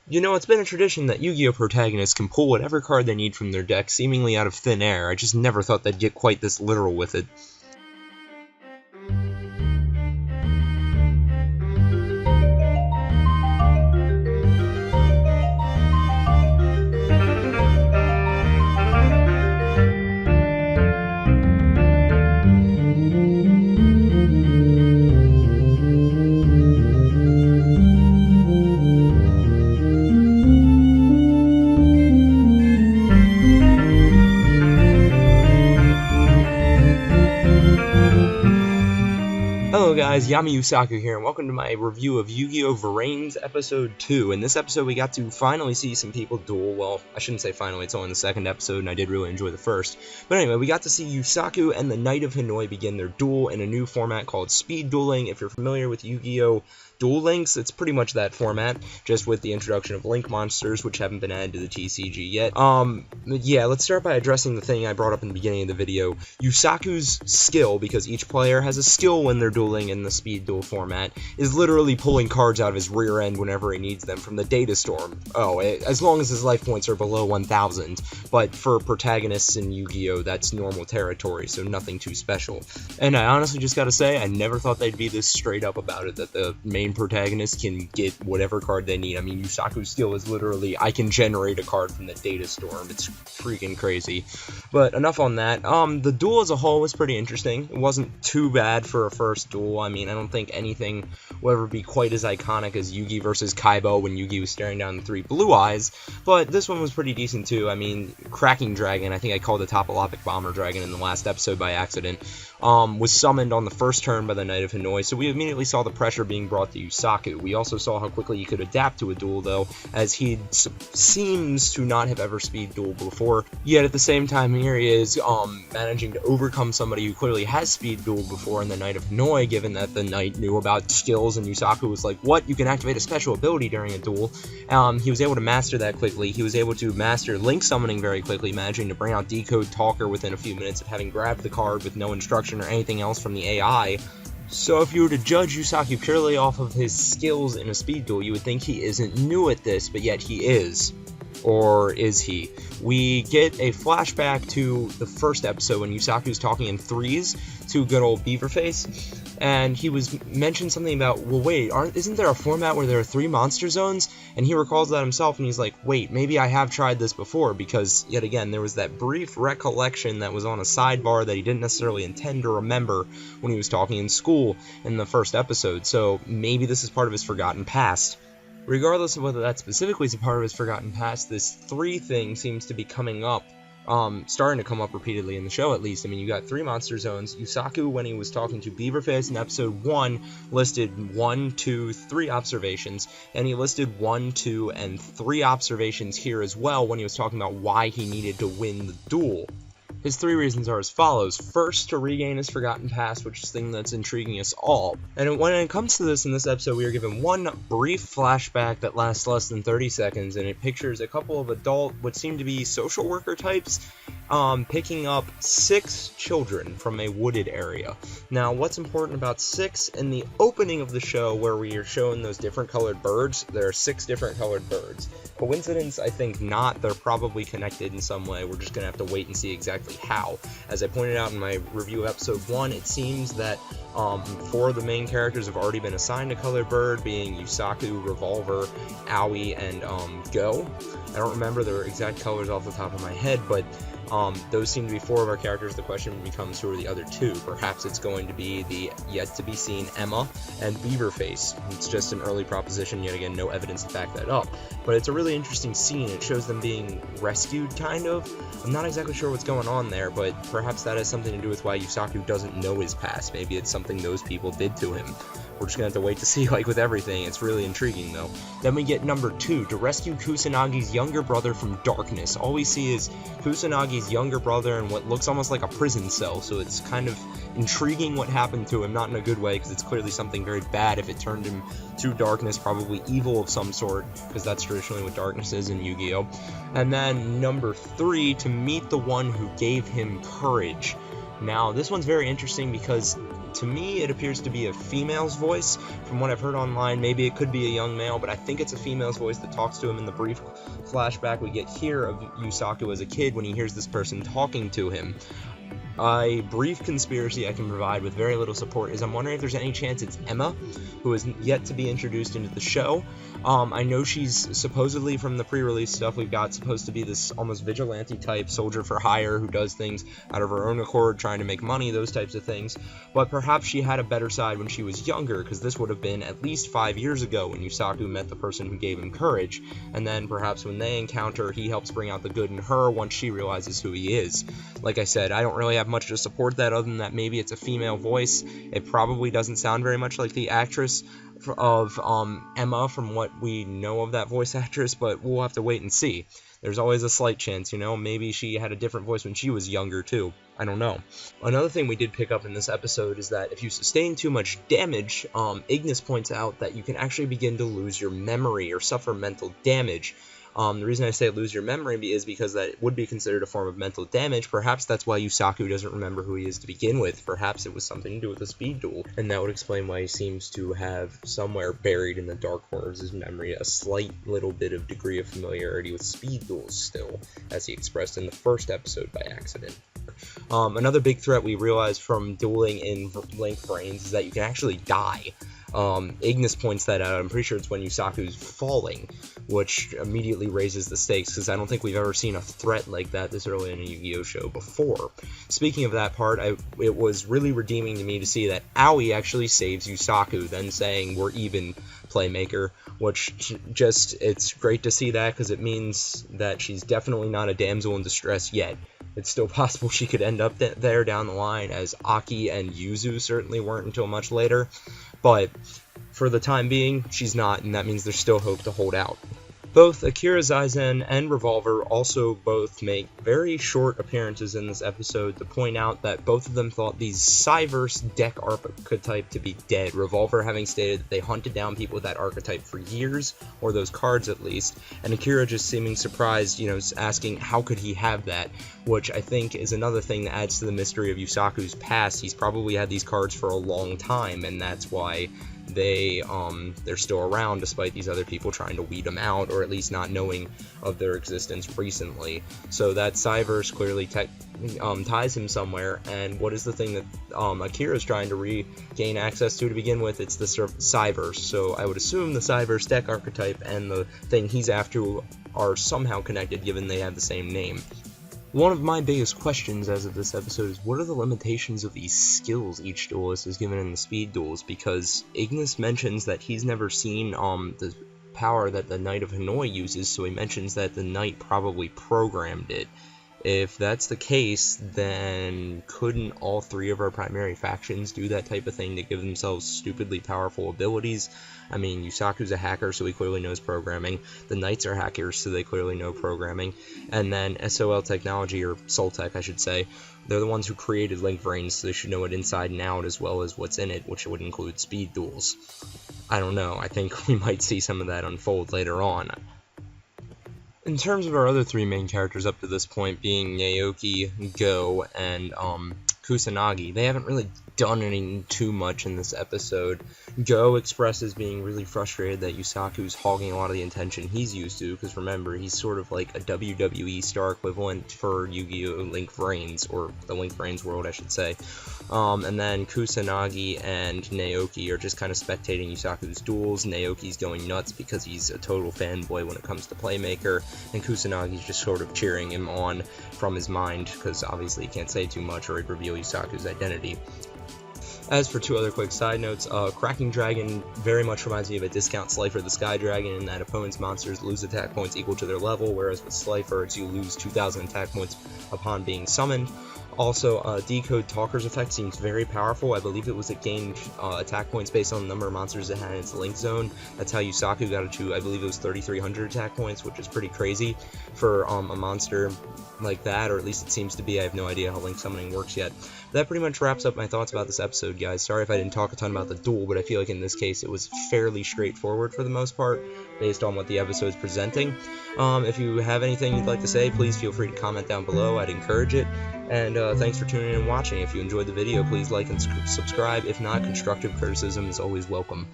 You know, it's been a tradition that Yu-Gi-Oh! Protagonists can pull whatever card they need from their deck seemingly out of thin air. I just never thought they'd get quite this literal with it. Hello guys, Yami Yusaku here, and welcome to my review of Yu-Gi-Oh! Vrains Episode 2. In this episode, we got to finally see some people duel. Well, I shouldn't say finally, it's only the second episode, and I did really enjoy the first. But anyway, we got to see Yusaku and the Knight of Hanoi begin their duel in a new format called Speed Dueling. If you're familiar with Yu-Gi-Oh! Duel Links, it's pretty much that format, just with the introduction of Link monsters, which haven't been added to the TCG yet. Yeah, let's start by addressing the thing I brought up in the beginning of the video. Yusaku's skill, because each player has a skill when they're dueling in the speed duel format, is literally pulling cards out of his rear end whenever he needs them from the data storm. As long as his life points are below 1,000, but for protagonists in Yu-Gi-Oh! That's normal territory, so nothing too special. And I honestly just gotta say, I never thought they'd be this straight up about it, that the main protagonist can get whatever card they need. I mean, Yusaku's skill is literally, I can generate a card from the data storm. It's freaking crazy. But enough on that. The duel as a whole was pretty interesting. It wasn't too bad for a first duel. I mean, I don't think anything will ever be quite as iconic as Yugi versus Kaiba when Yugi was staring down the three blue eyes, but this one was pretty decent too. I mean, Cracking Dragon, I think I called the Topolopic Bomber Dragon in the last episode by accident, was summoned on the first turn by the Knight of Hanoi, so we immediately saw the pressure being brought to Yusaku. We also saw how quickly he could adapt to a duel, though, as he seems to not have ever speed dueled before, yet at the same time here he is managing to overcome somebody who clearly has speed dueled before in the Knight of Hanoi, given that the Knight knew about skills, and Yusaku was like, what? You can activate a special ability during a duel. He was able to master that quickly. He was able to master Link summoning very quickly, managing to bring out Decode Talker within a few minutes of having grabbed the card with no instruction or anything else from the AI. So if you were to judge Yusaku purely off of his skills in a speed duel, you would think he isn't new at this, but yet he is. Or is he? We get a flashback to the first episode when Yusaku's talking in threes to good old Beaverface, and he was mentioned something about, well, wait, isn't there a format where there are 3 monster zones? And he recalls that himself, and he's like, wait, maybe I have tried this before, because, yet again, there was that brief recollection that was on a sidebar that he didn't necessarily intend to remember when he was talking in school in the first episode, so maybe this is part of his forgotten past. Regardless of whether that specifically is a part of his forgotten past, this 3 thing seems to be coming up, starting to come up repeatedly in the show, at least. I mean, you got 3 monster zones. Yusaku, when he was talking to Beaverface in episode 1, listed 1, 2, 3 observations, and he listed 1, 2, and 3 observations here as well when he was talking about why he needed to win the duel. His 3 reasons are as follows. First, to regain his forgotten past, which is the thing that's intriguing us all. And when it comes to this in this episode, we are given one brief flashback that lasts less than 30 seconds, and it pictures a couple of adult, what seem to be social worker types, picking up 6 children from a wooded area. Now, what's important about 6? In the opening of the show, where we are shown those different colored birds, there are 6 different colored birds. Coincidence? I think not. They're probably connected in some way. We're just going to have to wait and see exactly how. As I pointed out in my review of episode 1, it seems that 4 of the main characters have already been assigned a colored bird, being Yusaku, Revolver, Aoi, and Go. I don't remember their exact colors off the top of my head, but those seem to be 4 of our characters. The question becomes, who are the other 2? Perhaps it's going to be the yet-to-be-seen Emma and Beaverface. It's just an early proposition, yet again, no evidence to back that up. But it's a really interesting scene. It shows them being rescued, kind of. I'm not exactly sure what's going on there, but perhaps that has something to do with why Yusaku doesn't know his past. Maybe it's something those people did to him. We're just going to have to wait to see, like with everything. It's really intriguing, though. Then we get number 2, to rescue Kusanagi's younger brother from darkness. All we see is Kusanagi's younger brother in what looks almost like a prison cell, so it's kind of intriguing what happened to him, not in a good way, because it's clearly something very bad if it turned him to darkness, probably evil of some sort, because that's traditionally what darkness is in Yu-Gi-Oh! And then number 3, to meet the one who gave him courage. Now, this one's very interesting because To me, it appears to be a female's voice. From what I've heard online, maybe it could be a young male, but I think it's a female's voice that talks to him in the brief flashback we get here of Yusaku as a kid when he hears this person talking to him. A brief conspiracy I can provide with very little support is I'm wondering if there's any chance it's Emma, who is yet to be introduced into the show. I know she's supposedly, from the pre-release stuff we've got, supposed to be this almost vigilante type soldier for hire who does things out of her own accord, trying to make money, those types of things. But perhaps she had a better side when she was younger, because this would have been at least 5 years ago when Yusaku met the person who gave him courage. And then perhaps when they encounter, he helps bring out the good in her once she realizes who he is. Like I said, I don't really have much to support that other than that maybe it's a female voice. It probably doesn't sound very much like the actress of Emma from what we know of that voice actress, but we'll have to wait and see. There's always a slight chance, you know, maybe she had a different voice when she was younger too. I don't know. Another thing we did pick up in this episode is that if you sustain too much damage, Ignis points out that you can actually begin to lose your memory or suffer mental damage. The reason I say lose your memory is because that would be considered a form of mental damage. Perhaps that's why Yusaku doesn't remember who he is to begin with. Perhaps it was something to do with the speed duel, and that would explain why he seems to have somewhere buried in the dark corners of his memory a slight little bit of degree of familiarity with speed duels still, as he expressed in the first episode by accident. Another big threat we realized from dueling in Link Vrains is that you can actually die. Ignis points that out. I'm pretty sure it's when Yusaku's falling, which immediately raises the stakes, because I don't think we've ever seen a threat like that this early in a Yu-Gi-Oh show before. Speaking of that part, it was really redeeming to me to see that Aoi actually saves Yusaku, then saying, "We're even, Playmaker," which it's great to see that, because it means that she's definitely not a damsel in distress yet. It's still possible she could end up there down the line, as Aki and Yuzu certainly weren't until much later. But for the time being, she's not, and that means there's still hope to hold out. Both Akira Zaizen and Revolver also both make very short appearances in this episode to point out that both of them thought the Cyverse deck archetype to be dead, Revolver having stated that they hunted down people with that archetype for years, or those cards at least, and Akira just seeming surprised, asking how could he have that, which I think is another thing that adds to the mystery of Yusaku's past. He's probably had these cards for a long time, and that's why they're still around despite these other people trying to weed them out, or at least not knowing of their existence recently. So that Cyverse clearly ties him somewhere, and what is the thing that Akira's trying to regain access to begin with? It's the Cyverse. So I would assume the Cyverse deck archetype and the thing he's after are somehow connected, given they have the same name. One of my biggest questions as of this episode is, what are the limitations of these skills each duelist is given in the speed duels? Because Ignis mentions that he's never seen the power that the Knight of Hanoi uses, so he mentions that the Knight probably programmed it. If that's the case, then couldn't all three of our primary factions do that type of thing to give themselves stupidly powerful abilities? I mean, Yusaku's a hacker, so he clearly knows programming. The Knights are hackers, so they clearly know programming. And then SOL Technology, or Soltech I should say, they're the ones who created Link Vrains, so they should know it inside and out as well as what's in it, which would include speed duels. I don't know, I think we might see some of that unfold later on. In terms of our other three main characters up to this point, being Naoki, Go, and Kusanagi, they haven't really done anything too much in this episode. Go expresses being really frustrated that Yusaku's hogging a lot of the attention he's used to, because remember, he's sort of like a WWE star equivalent for Yu-Gi-Oh! Link Vrains, or the Link Vrains world, I should say. And then Kusanagi and Naoki are just kind of spectating Yusaku's duels. Naoki's going nuts because he's a total fanboy when it comes to Playmaker, and Kusanagi's just sort of cheering him on from his mind, because obviously he can't say too much or he'd reveal Yusaku's identity. As for two other quick side notes, Cracking Dragon very much reminds me of a discount Slifer the Sky Dragon, in that opponent's monsters lose attack points equal to their level, whereas with Slifer, you lose 2,000 attack points upon being summoned. Also, Decode Talker's effect seems very powerful. I believe it was it gained attack points based on the number of monsters it had in its Link Zone. That's how Yusaku got it to, I believe it was 3,300 attack points, which is pretty crazy for a monster like that, or at least it seems to be. I have no idea how Link Summoning works yet. That pretty much wraps up my thoughts about this episode, guys. Sorry if I didn't talk a ton about the duel, but I feel like in this case it was fairly straightforward for the most part, based on what the episode's presenting. If you have anything you'd like to say, please feel free to comment down below. I'd encourage it. And thanks for tuning in and watching. If you enjoyed the video, please like and subscribe. If not, constructive criticism is always welcome.